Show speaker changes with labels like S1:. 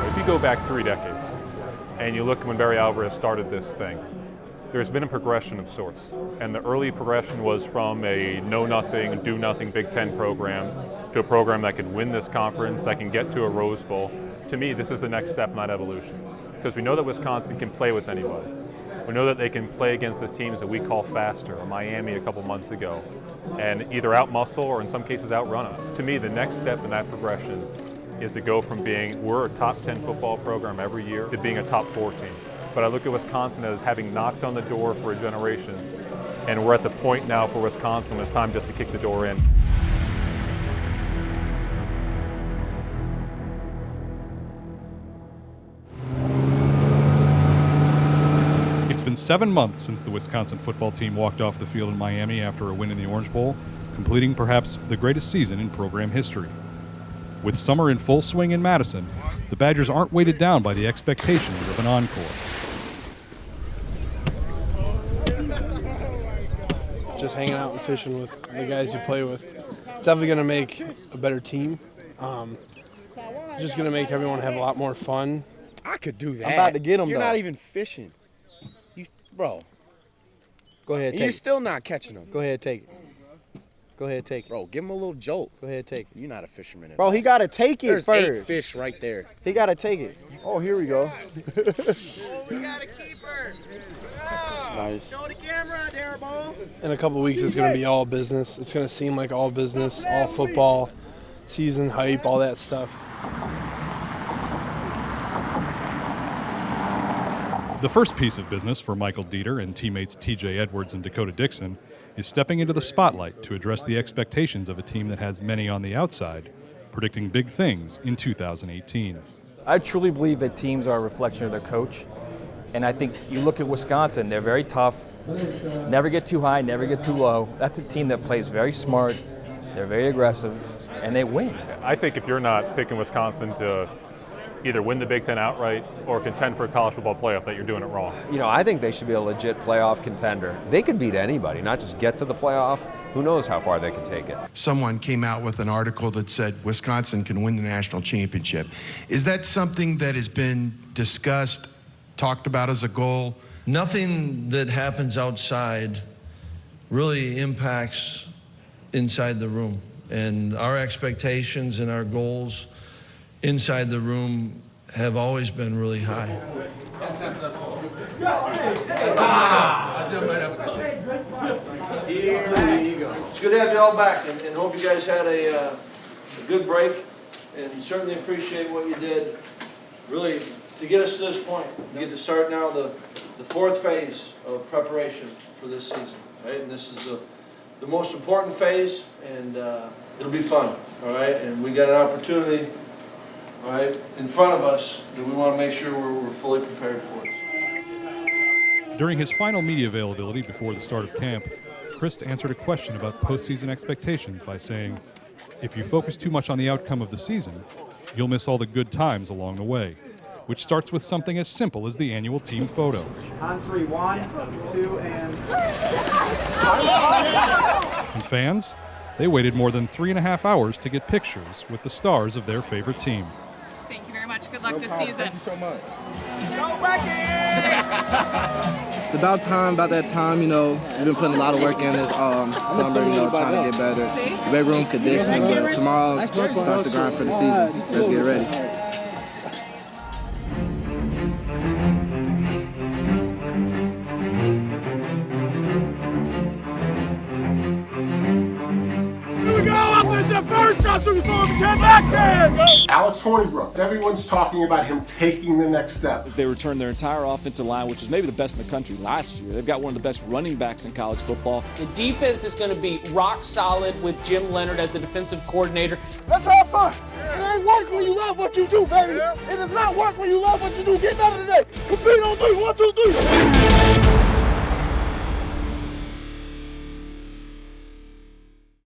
S1: If you go back 3 decades and you look when Barry Alvarez started this thing, there's been a progression of sorts. And the early progression was from a know-nothing, do-nothing Big Ten program to a program that can win this conference, that can get to a Rose Bowl. To me, this is the next step in that evolution. Because we know that Wisconsin can play with anybody. We know that they can play against those teams that we call faster, or Miami a couple months ago, and either outmuscle or in some cases outrun them. To me, the next step in that progression is to go from being, we're a top 10 football program every year, to being a top 4 team. But I look at Wisconsin as having knocked on the door for a generation, and we're at the point now for Wisconsin when it's time just to kick the door in.
S2: It's been 7 months since the Wisconsin football team walked off the field in Miami after a win in the Orange Bowl, completing perhaps the greatest season in program history. With summer in full swing in Madison, the Badgers aren't weighted down by the expectations of an encore.
S3: Just hanging out and fishing with the guys you play with. It's definitely going to make a better team. Just going to make everyone have a lot more fun.
S4: I could do that.
S5: I'm about to get them,
S4: You're
S5: though.
S4: not even fishing. Bro.
S5: Go ahead, take
S4: You're
S5: it.
S4: still not catching them.
S5: Go ahead, take it. Go ahead, take it.
S4: Bro, give him a little jolt.
S5: Go ahead, take it.
S4: You're not a fisherman.
S5: Bro, he got to take it
S4: There's
S5: first.
S4: 8 fish right there.
S5: He got to take it. Oh, here we go.
S4: We got a keeper.
S5: Nice.
S4: Show the camera out there, bro.
S3: In a couple of weeks, it's going to be all business. It's going to seem like all business, all football, season hype, all that stuff.
S2: The first piece of business for Michael Dieter and teammates TJ Edwards and Dakota Dixon is stepping into the spotlight to address the expectations of a team that has many on the outside, predicting big things in 2018.
S6: I truly believe that teams are a reflection of their coach. And I think you look at Wisconsin, they're very tough, never get too high, never get too low. That's a team that plays very smart, they're very aggressive, and they win.
S1: I think if you're not picking Wisconsin to either win the Big Ten outright or contend for a college football playoff, that you're doing it wrong.
S7: You know, I think they should be a legit playoff contender. They could beat anybody, not just get to the playoff. Who knows how far they can take it.
S8: Someone came out with an article that said Wisconsin can win the national championship. Is that something that has been discussed, talked about as a goal?
S9: Nothing that happens outside really impacts inside the room. And our expectations and our goals inside the room have always been really high.
S10: Here we go. It's good to have you all back, and hope you guys had a good break, and certainly appreciate what you did, really, to get us to this point. We get to start now the 4th phase of preparation for this season, right? And this is the most important phase, and it'll be fun, all right? And we got an opportunity, all right, in front of us that we want to make sure we're fully prepared for it.
S2: During his final media availability before the start of camp, Christ answered a question about postseason expectations by saying, "If you focus too much on the outcome of the season, you'll miss all the good times along the way," which starts with something as simple as the annual team photo.
S11: On 3, 1, 2, and...
S2: And fans, they waited more than 3.5 hours to get pictures with the stars of their favorite team.
S12: Thank you very much. Good luck this season.
S4: Thank you so much.
S5: It's about that time, you know. We've been putting a lot of work in this summer, you know, trying to get better. Weight room conditioning, but tomorrow starts the grind for the season. Let's get ready.
S13: Alex Hornibrook. Everyone's talking about him taking the next step.
S14: They returned their entire offensive line, which was maybe the best in the country last year. They've got one of the best running backs in college football.
S15: The defense is going to be rock solid with Jim Leonard as the defensive coordinator.
S16: Let's have fun. It ain't work when you love what you do, baby. It does not work when you love what you do. Get out of the day. Compete on 3. 1, 2, 3.